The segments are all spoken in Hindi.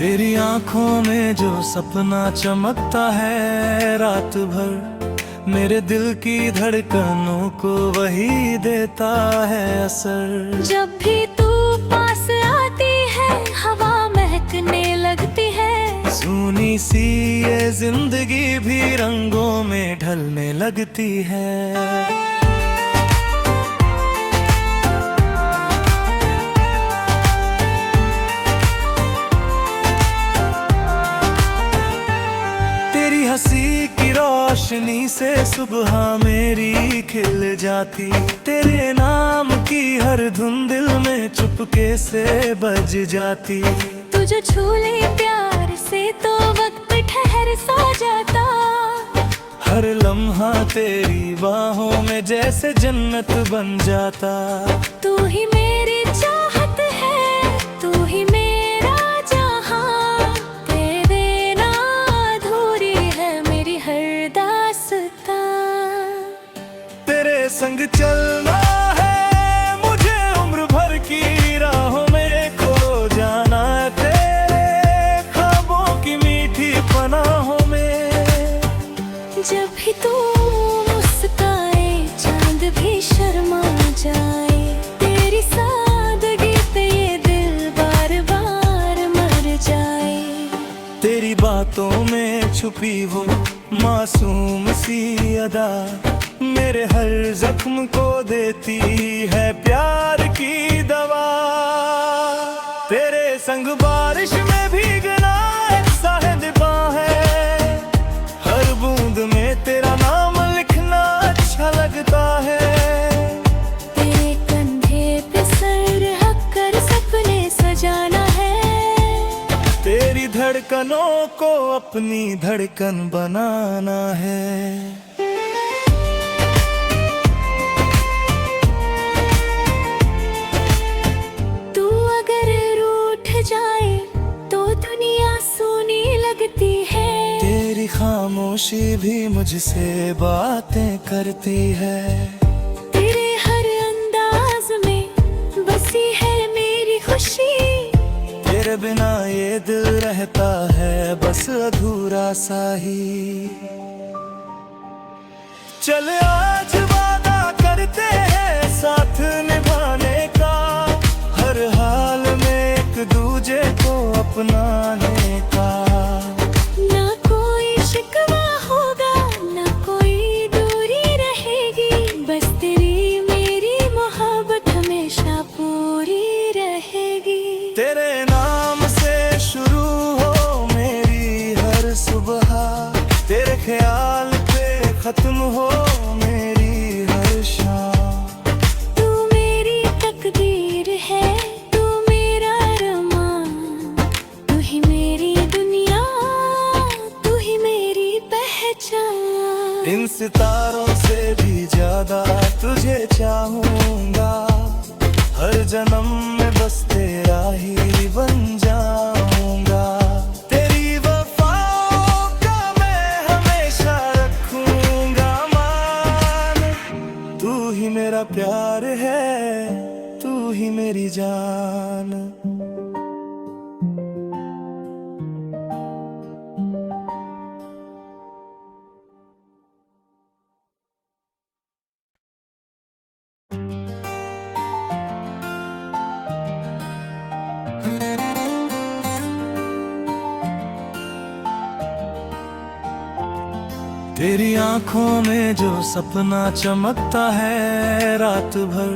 तेरी आंखों में जो सपना चमकता है रात भर, मेरे दिल की धड़कनों को वही देता है असर। जब भी तू पास आती है हवा महकने लगती है, सूनी सी ये जिंदगी भी रंगों में ढलने लगती है। हंसी की रोशनी से सुबह मेरी खिल जाती, तेरे नाम की हर धुन दिल में चुपके से बज जाती। तुझे छू ले प्यार से तो वक्त ठहर सा जाता, हर लम्हा तेरी बाहों में जैसे जन्नत बन जाता। तू ही मेरी चाहत है, तू ही मेरा जहां, तेरे ना अधूरी है मेरी हर दास्तां। तेरे संग चलना है मुझे उम्र भर की राहों में खो जाना, तेरे ख्वाबों की मीठी पनाहों में। जब भी तू मुस्काए चांद भी शर्मा जाए, तेरी सादगी पे ये दिल बार बार मर जाए। तेरी बातों में छुपी वो मासूम सी अदा मेरे हर जख्म को देती है प्यार की दवा। तेरे संग बारिश में भीगना एक साहिबा है, हर बूंद में तेरा नाम लिखना अच्छा लगता है। तेरे कंधे पे सर रख कर सपने सजाना है, तेरी धड़कनों को अपनी धड़कन बनाना है। तू अगर रूठ जाए तो दुनिया सोनी लगती है, तेरी खामोशी भी मुझसे बातें करती है। तेरे हर अंदाज में बसी है मेरी खुशी, तेरे बिना ये दिल रहता है बस अधूरा सा ही। चल आज वादा करते हैं साथ निभाने का, हर हाल में एक दूजे को अपनाने का। ना कोई शिकवा होगा ना कोई दूरी रहेगी, बस तेरी मेरी मोहब्बत हमेशा पूरी रहेगी। तेरे नाम से शुरू हो मेरी हर सुबह, तेरे ख्याल पे खत्म हो मेरी हर शाम। तू मेरी तकदीर है, तू मेरा अरमान, तू ही मेरी दुनिया, तू ही मेरी पहचान। इन सितारों से भी ज्यादा तुझे चाहूंगा, हर जन्म में बस तेरा ही बन जाऊंगा। तेरी वफाओं का मैं हमेशा रखूंगा मान, तू ही मेरा प्यार है, तू ही मेरी जान। तेरी आंखों में जो सपना चमकता है रात भर,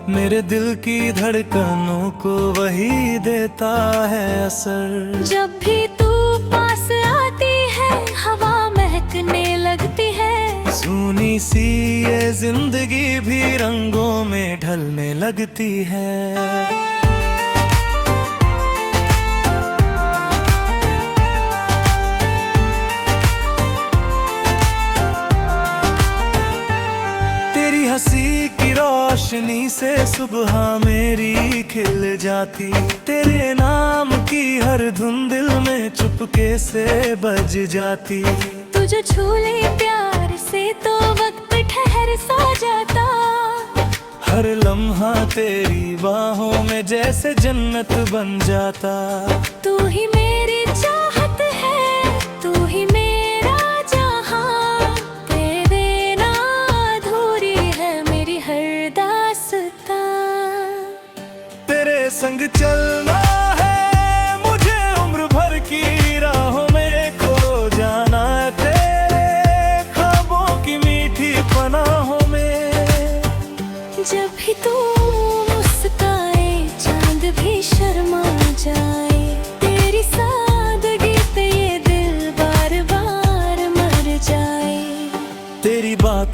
मेरे दिल की धड़कनों को वही देता है असर। जब भी तू पास आती है हवा महकने लगती है, सूनी सी ये जिंदगी भी रंगों में ढलने लगती है। हंसी की रोशनी से सुबह मेरी खिल जाती, तेरे नाम की हर धुन दिल में चुपके से बज जाती। तुझे छू ले प्यार से तो वक्त ठहर सा जाता, हर लम्हा तेरी बाहों में जैसे जन्नत बन जाता। तू ही मेरा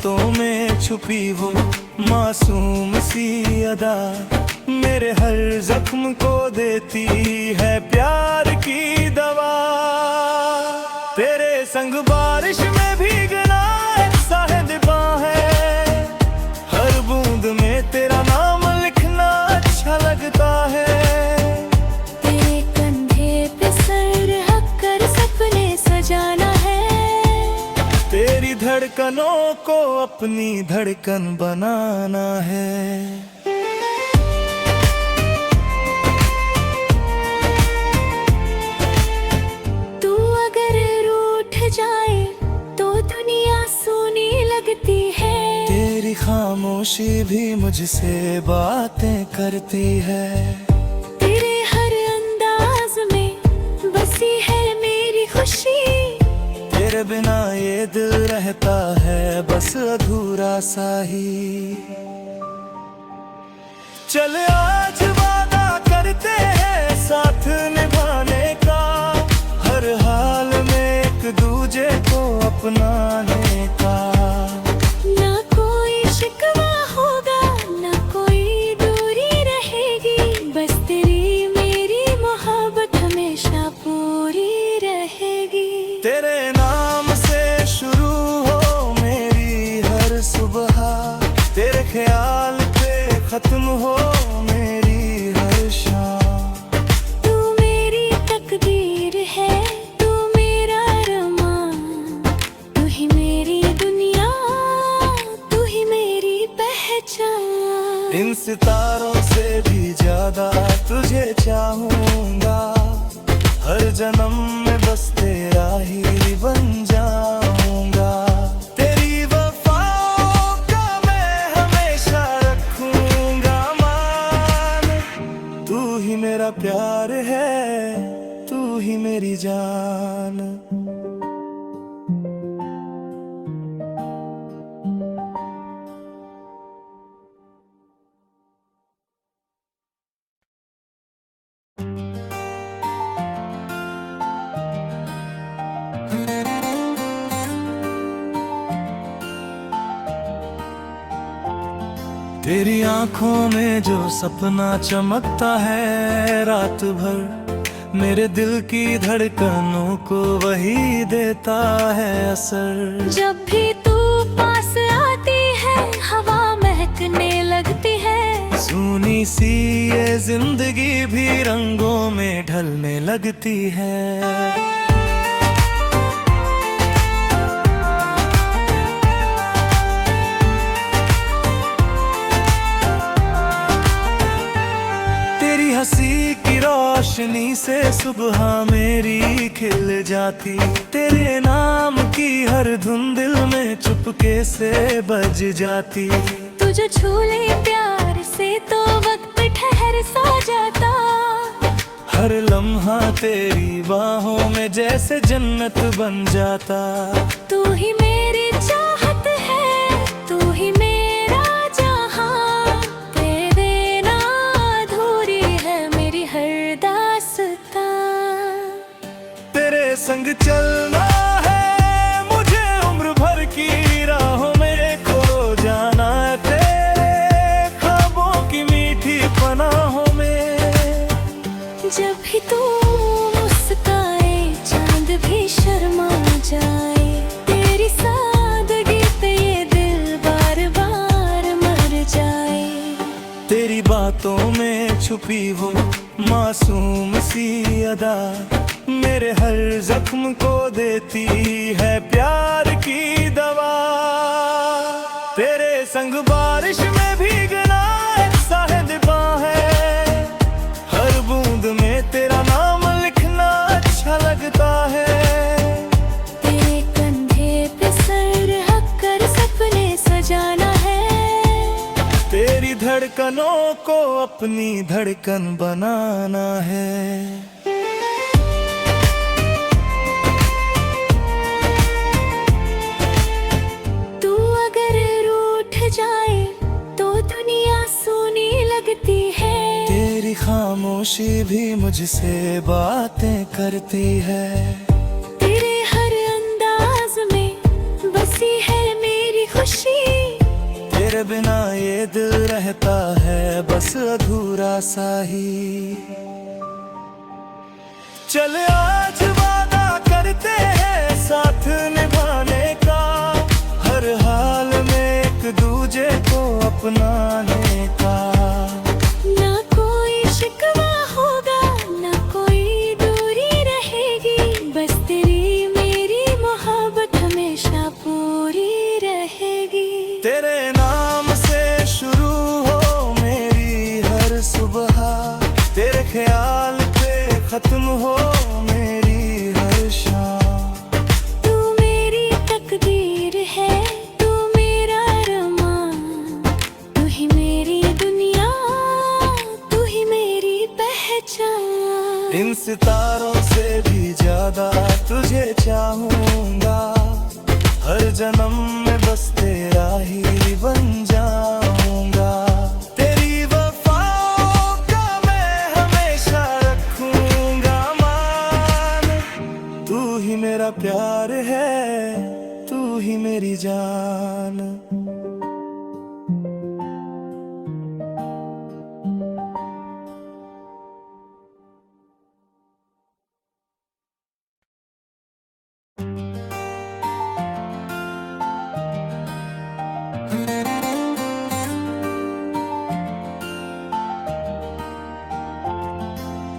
बातों में छुपी वो मासूम सी अदा मेरे हर जख्म को देती है प्यार की दवा। तेरे संग बारिश में भीगना एक साहिद है, हर बूंद में तेरा नाम लिखना अच्छा लगता है। तेरे कंधे पे सर रख कर सपने सजाना है, तेरी धड़कनों को अपनी धड़कन बनाना है। तू अगर रूठ जाए तो दुनिया सोनी लगती है, तेरी खामोशी भी मुझसे बातें करती है। तेरे हर अंदाज में बसी है मेरी खुशी, तेरे बिना ये दिल रहता है बस अधूरा सा ही। चल आज वादा करते हैं साथ निभाने का, हर हाल में एक दूजे को अपनाने का। ना कोई शिकवा होगा ना कोई दूरी रहेगी, बस तेरी मेरी मोहब्बत हमेशा पूरी रहेगी। तेरे नाम से शुरू हो मेरी हर सुबह, तेरे ख्याल पे खत्म हो मेरी हर शाम। तू मेरी तकदीर है, तू मेरा अरमान, तू ही मेरी दुनिया, तू ही मेरी पहचान। इन सितारों से भी ज्यादा तुझे चाहूंगा, हर जन्म में बस तेरा ही बन जाऊंगा। तेरी वफाओं का मैं हमेशा रखूंगा मान, तू ही मेरा प्यार है, तू ही मेरी जान। तेरी आंखों में जो सपना चमकता है रात भर, मेरे दिल की धड़कनों को वही देता है असर। जब भी तू पास आती है हवा महकने लगती है, सूनी सी ये जिंदगी भी रंगों में ढलने लगती है। हंसी की रोशनी से सुबह मेरी खिल जाती, तेरे नाम की हर धुन दिल में चुपके से बज जाती। तुझे छू ले प्यार से तो वक्त ठहर सा जाता, हर लम्हा तेरी बाहों में जैसे जन्नत बन जाता। तू ही मेरी चाहत है, तू ही मेरा जहां, तेरे बिना अधूरी है मेरी हर दास्तां। तेरे संग चलना है मुझे उम्र भर की राहों में खो जाना, तेरे ख्वाबों की मीठी पनाहों में। जब भी तू मुस्काए चांद भी शर्मा जाए, तेरी सादगी पे ये दिल बार बार मर जाए। तेरी बातों में छुपी वो मासूम सी अदा मेरे हर जख्म को देती है प्यार की दवा। तेरे संग बारिश में भीगना एक साहिद है, हर बूंद में तेरा नाम लिखना अच्छा लगता है। तेरे कंधे पे सर रख कर सपने सजाना है, तेरी धड़कनों को अपनी धड़कन बनाना है। तू अगर रूठ जाए तो दुनिया सोनी लगती है, तेरी खामोशी भी मुझसे बातें करती है। तेरे हर अंदाज में बसी है मेरी खुशी, तेरे बिना ये दिल रहता है बस अधूरा सा ही। चल आज वादा करते हैं साथ निभाने का, हर हाल में एक दूजे को अपनाने का। ना कोई शिकवा होगा ना कोई दूरी रहेगी, बस तेरी मेरी मोहब्बत हमेशा पूरी रहेगी। तेरे नाम से शुरू हो मेरी हर सुबह, तेरे ख्याल पे खत्म हो मेरी हर शाम। तू मेरी तकदीर है, तू मेरा अरमान, तू ही मेरी दुनिया, तू ही मेरी पहचान। इन सितारों से भी ज्यादा तुझे चाहूंगा, हर जन्म में बस तेरा ही बन जाऊंगा। तेरी वफाओं का मैं हमेशा रखूंगा मान, तू ही मेरा प्यार है, तू ही मेरी जान।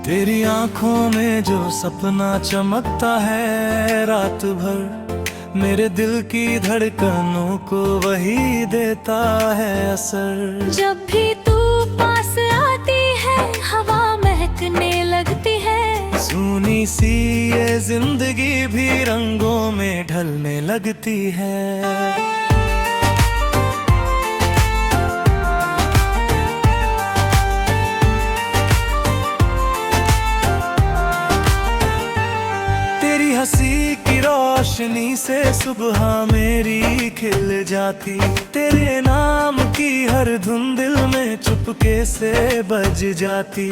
तेरी आंखों में जो सपना चमकता है रात भर, मेरे दिल की धड़कनों को वही देता है असर। जब भी तू पास आती है हवा महकने लगती है, सूनी सी ये जिंदगी भी रंगों में ढलने लगती है। हंसी की रोशनी से सुबह मेरी खिल जाती, तेरे नाम की हर धुन दिल में चुपके से बज जाती।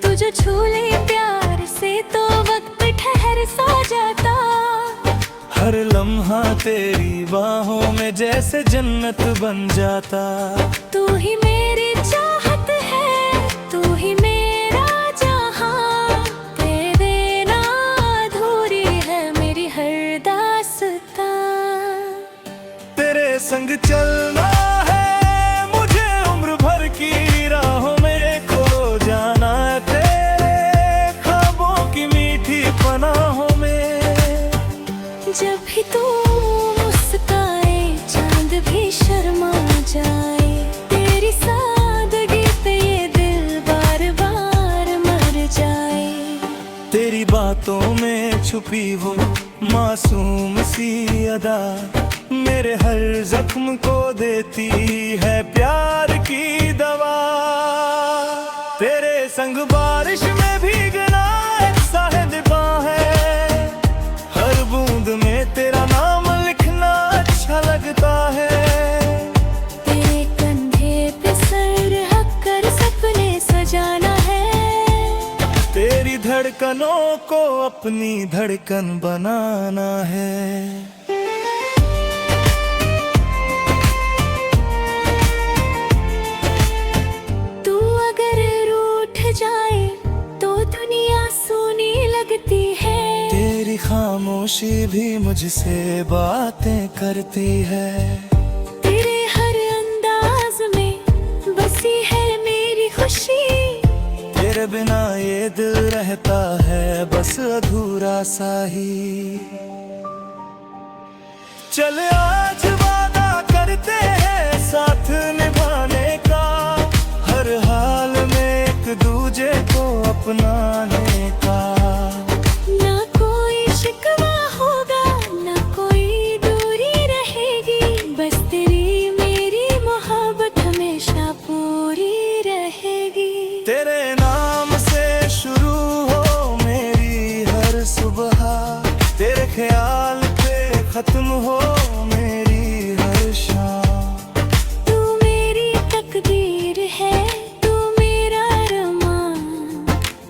तुझे छू ले प्यार से तो वक्त ठहर सा जाता, हर लम्हा तेरी बाहों में जैसे जन्नत बन जाता। तू ही मेरी चाहत है, तू ही मेरा जहां, तेरे बिना अधूरी है मेरी हर दास्तां। तेरे संग चलना है मुझे उम्र भर की राहों में, खो जाना है तेरे ख्वाबों की मीठी पनाहों में। जब भी तू मुस्काए चांद भी शर्मा जाए, तेरी सादगी पे ये दिल बार बार मर जाए। तेरी बातों में छुपी वो मासूम सी अदा, मेरे हर जख्म को देती है प्यार की दवा। तेरे संग बारिश में भीगना एक साहिबा है, हर बूंद में तेरा नाम लिखना अच्छा लगता है। तेरे कंधे पे सर रख कर सपने सजाना है, तेरी धड़कनों को अपनी धड़कन बनाना है। तू अगर रूठ जाए तो दुनिया सोनी लगती है, तेरी खामोशी भी मुझसे बातें करती है। तेरे हर अंदाज में बसी है मेरी खुशी, तेरे बिना ये दिल रहता है बस अधूरा सा ही। चल आज वादा करते हैं साथ निभाने का, हर हाल में एक दूजे को अपनाने का। ना कोई शिकवा होगा ना कोई दूरी रहेगी, बस तेरी मेरी मोहब्बत हमेशा पूरी रहेगी। तेरे नाम से शुरू हो मेरी हर सुबह, तेरे ख्याल पे खत्म हो मेरी हर शाम। तू मेरी तकदीर है, तू मेरा अरमान,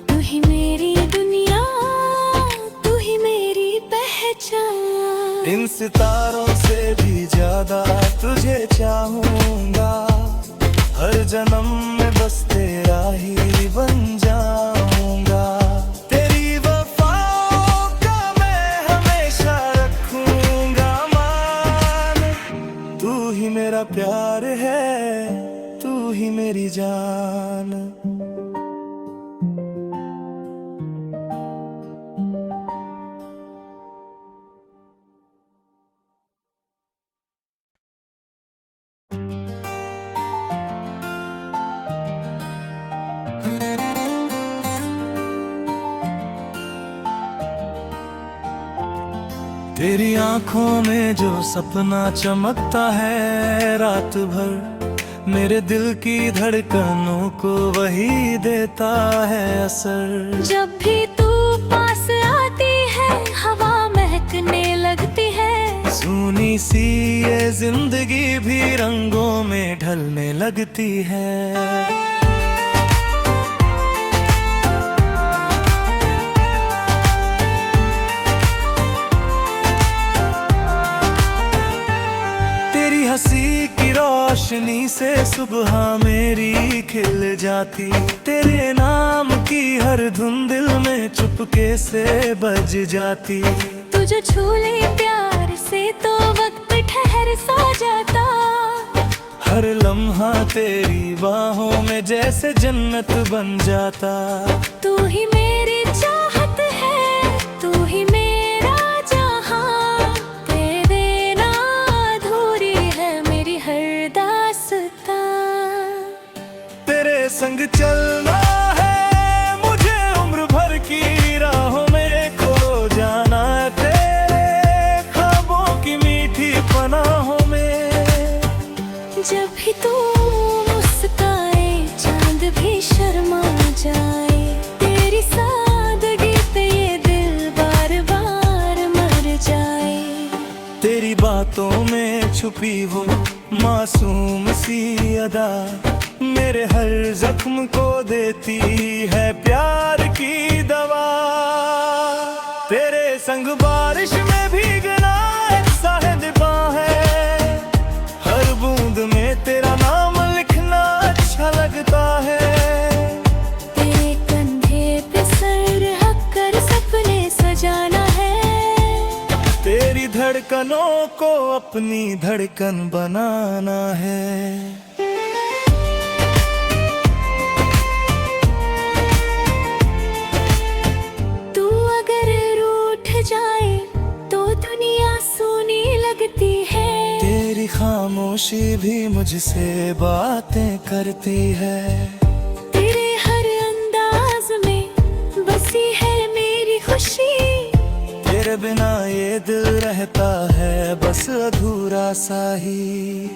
तू ही मेरी दुनिया, तू ही मेरी पहचान। इन सितारों से भी ज्यादा तुझे चाहूंगा, हर जन्म में बस तेरा ही बन जाऊंगा। तेरी वफाओं का मैं हमेशा रखूंगा मान, तू ही मेरा प्यार है, तू ही मेरी जान। तेरी आंखों में जो सपना चमकता है रात भर, मेरे दिल की धड़कनों को वही देता है असर। जब भी तू पास आती है हवा महकने लगती है, सूनी सी ये जिंदगी भी रंगों में ढलने लगती है। हंसी की रोशनी से सुबह मेरी खिल जाती, तेरे नाम की हर धुन दिल में चुपके से बज जाती। तुझे छू ले प्यार से तो वक्त ठहर सा जाता, हर लम्हा तेरी बाहों में जैसे जन्नत बन जाता। तू ही मेरी चाहत है, तू ही मेरा जहां, तेरे बिना अधूरी है मेरी हर दास्तां। तेरे संग चलना है मुझे उम्र भर की राहों में खो जाना, तेरे ख्वाबों की मीठी पनाहों में। जब भी तू मुस्काए चांद भी शर्मा जाए, तेरी सादगी पे ये दिल बार बार मर जाए। तेरी बातों में छुपी वो मासूम सी अदा, मेरे हर जख्म को देती है प्यार की दवा। तेरे संग बारिश में भीगना एक साहिबा है, हर बूंद में तेरा नाम लिखना अच्छा लगता है। तेरे कंधे पे सर रख कर सपने सजाना है, तेरी धड़कनों को अपनी धड़कन बनाना है। तू अगर रूठ जाए तो दुनिया सोनी लगती है, तेरी खामोशी भी मुझसे बातें करती है। तेरे हर अंदाज में बसी है मेरी खुशी, तेरे बिना ये दिल रहता है बस अधूरा सा ही।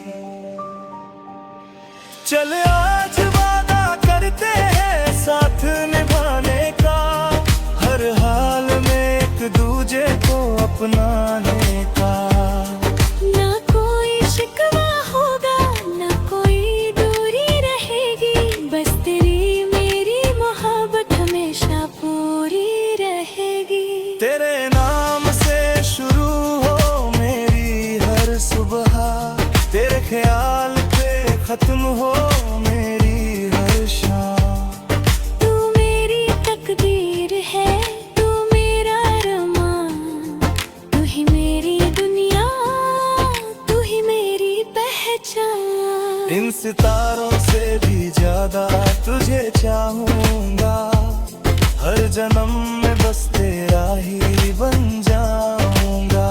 चल आज वादा करते हैं साथ निभाने का, हर हाल में एक दूजे को अपनाने का। ना कोई शिकवा होगा ना कोई दूरी रहेगी, बस तेरी मेरी मोहब्बत हमेशा पूरी रहेगी। तेरे नाम से शुरू हो मेरी हर सुबह, तेरे ख्याल पे खत्म हो मेरी हर शाम। तू मेरी तकदीर है, तू मेरा अरमान, तू ही मेरी दुनिया, तू ही मेरी पहचान। इन सितारों से भी ज्यादा तुझे चाहूंगा, हर जन्म में बस तेरा ही बन जाऊंगा।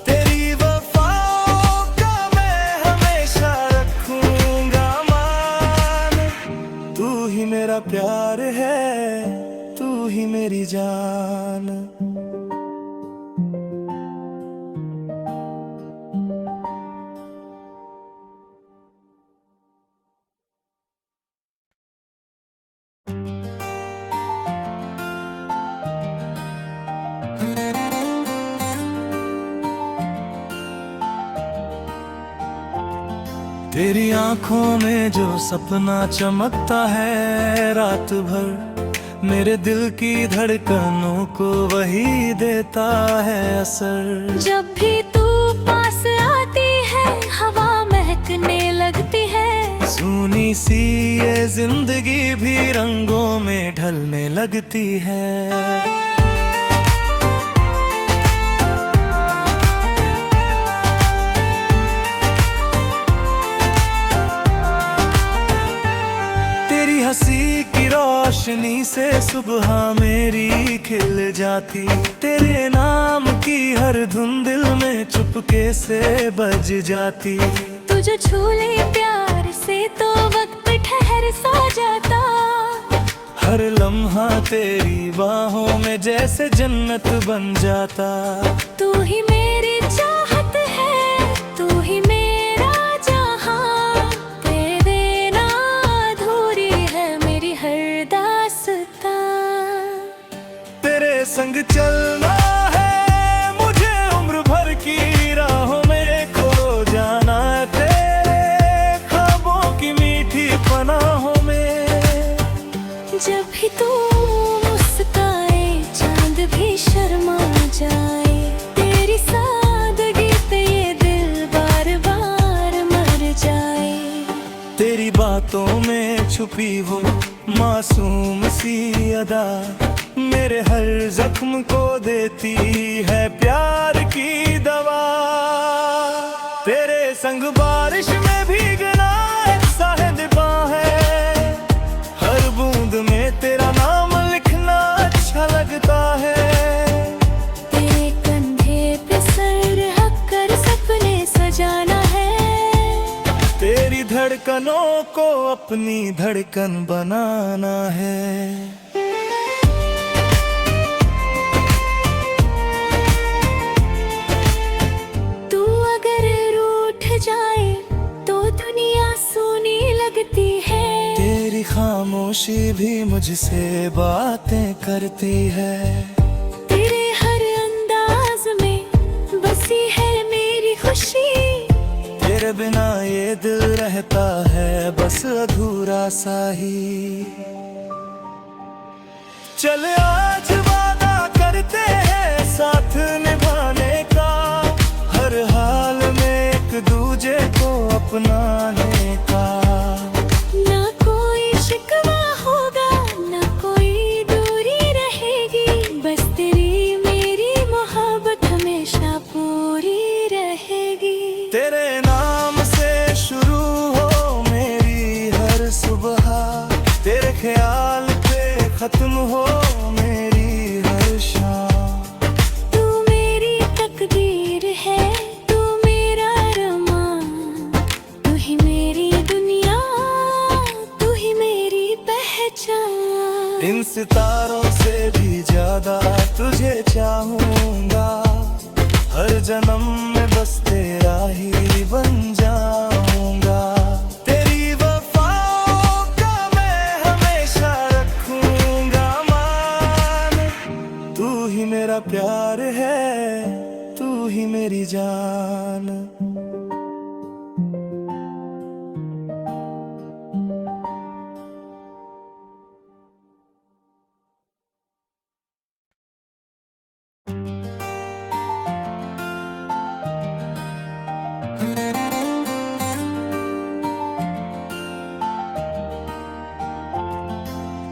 तेरी वफाओं का मैं हमेशा रखूंगा मान, तू ही मेरा प्यार है, तू ही मेरी जान। तेरी आंखों में जो सपना चमकता है रात भर, मेरे दिल की धड़कनों को वही देता है असर। जब भी तू जिंदगी भी रंगों में ढलने लगती है। तेरी हंसी की रोशनी से सुबह मेरी खिल जाती, तेरे नाम की हर धुन दिल में चुपके से बज जाती। तुझे छू ले प्यार से तो वक्त ठहर सा जाता, हर लम्हा तेरी बाहों में जैसे जन्नत बन जाता। तू ही मेरी चाहत है, तू ही मेरा जहां, तेरे बिना अधूरी है मेरी हर दास्तां। तेरे संग चलना है मुझे उम्र भर की राहों में खो जाना, तेरे ख्वाबों की मीठी पनाहों में। जब भी तू मुस्काए चांद भी शर्मा जाए, तेरी सादगी पे ये दिल बार बार मर जाए। तेरी बातों में छुपी वो मासूम सी अदा मेरे हर जख्म को देती है प्यार की दवा। तेरे संग बारिश में भीगना एक साहिबा है, हर बूंद में तेरा नाम लिखना अच्छा लगता है। तेरे कंधे पे सर रख कर सपने सजाना है, तेरी धड़कनों को अपनी धड़कन बनाना है। तू अगर रूठ जाए तो दुनिया सोनी लगती है, तेरी खामोशी भी मुझसे बातें करती है। तेरे हर अंदाज में बसी है मेरी खुशी, तेरे बिना ये दिल रहता है बस अधूरा सा ही। चल आज वादा करते हैं साथ निभाने का, हर हाल में एक दूजे को अपनाने का। ना कोई शिकवा होगा ना कोई दूरी रहेगी, बस तेरी मेरी मोहब्बत हमेशा पूरी रहेगी। तेरे नाम से शुरू हो मेरी हर सुबह, तेरे ख्याल पे खत्म हो मेरी हर शाम। तू मेरी तकदीर है, तू मेरा अरमान, तू ही मेरी दुनिया, तू ही मेरी पहचान। इन सितारों से भी ज्यादा तुझे चाहूंगा, हर जन्म में बस तेरा ही बन जाऊंगा। तेरी वफाओं का मैं हमेशा रखूंगा मान, तू ही मेरा प्यार है, तू ही मेरी जान।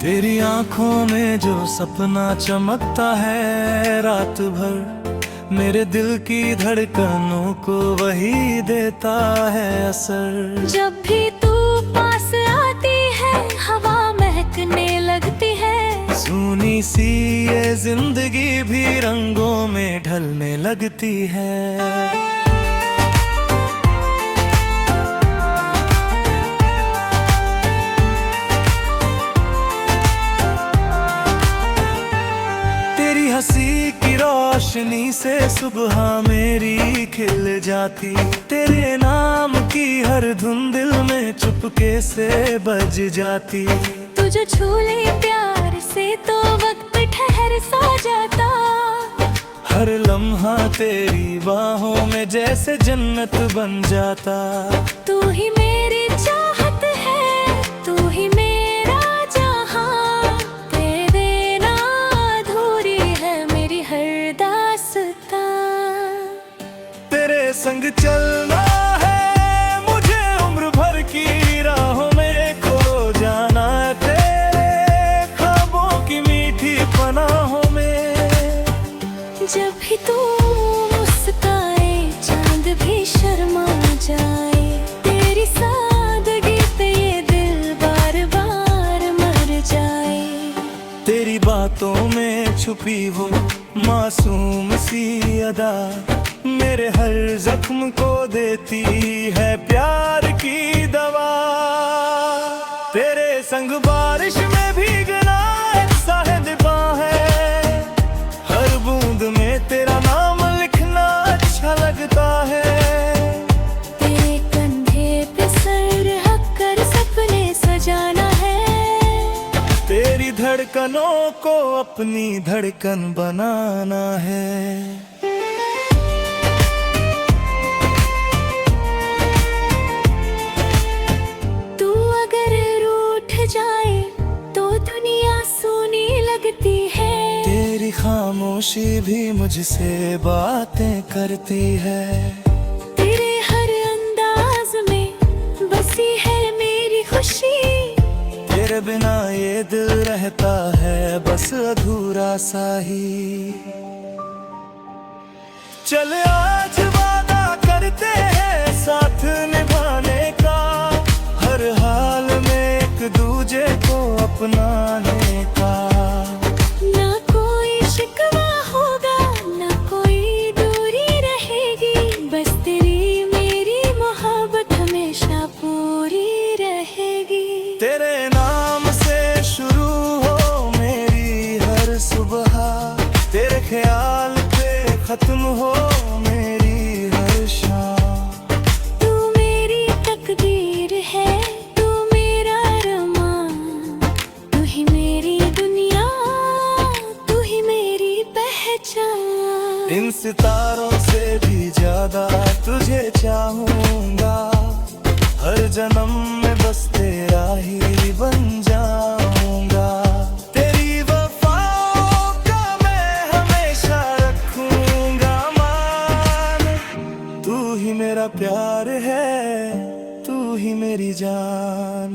तेरी आंखों में जो सपना चमकता है रात भर, मेरे दिल की धड़कनों को वही देता है असर। जब भी तू पास आती है हवा महकने लगती है, सूनी सी ये जिंदगी भी रंगों में ढलने लगती है। हंसी की रोशनी से सुबह मेरी खिल जाती, तेरे नाम की हर धुन दिल में चुपके से बज जाती। तुझे छू ले प्यार से तो वक्त ठहर सा जाता, हर लम्हा तेरी बाहों में जैसे जन्नत बन जाता। तू ही मेरी चाहत है, तू ही मेरा जहां, तेरे बिना अधूरी है मेरी हर दास्तां। तेरे संग चलना है मुझे उम्र भर की राहों में खो जाना, छुपी वो मासूम सी अदा मेरे हर जख्म को देती है प्यार की दवा। तेरे संग बारिश में भीगना एक साहिबा है, हर बूंद में तेरा नाम लिखना अच्छा लगता है। तेरे कंधे पे सर रख कर सपने सजाना है, तेरी धड़कनों को अपनी धड़कन बनाना है। तू अगर रूठ जाए तो दुनिया सोने लगती है, तेरी खामोशी भी मुझसे बातें करती है। तेरे हर अंदाज में बसी है मेरी खुशी, तेरे बिना ये दिल रहता है बस अधूरा सा ही। चल आज वादा करते हैं साथ निभाने का, हर हाल में एक दूजे को अपनाने का। ना कोई शिकवा होगा ना कोई दूरी रहेगी, बस तेरी मेरी मोहब्बत हमेशा पूरी रहेगी। तेरे नाम से शुरू हो मेरी हर सुबह, तेरे ख्याल पे खत्म हो मेरी हर शाम। तू मेरी तकदीर है, तू मेरा अरमान, तू ही मेरी दुनिया, तू ही मेरी पहचान। इन सितारों से भी ज्यादा तुझे चाहूंगा, हर जन्म में बस तेरा ही बन जाऊंगा। तेरी वफाओं का मैं हमेशा रखूंगा मान, तू ही मेरा प्यार है, तू ही मेरी जान।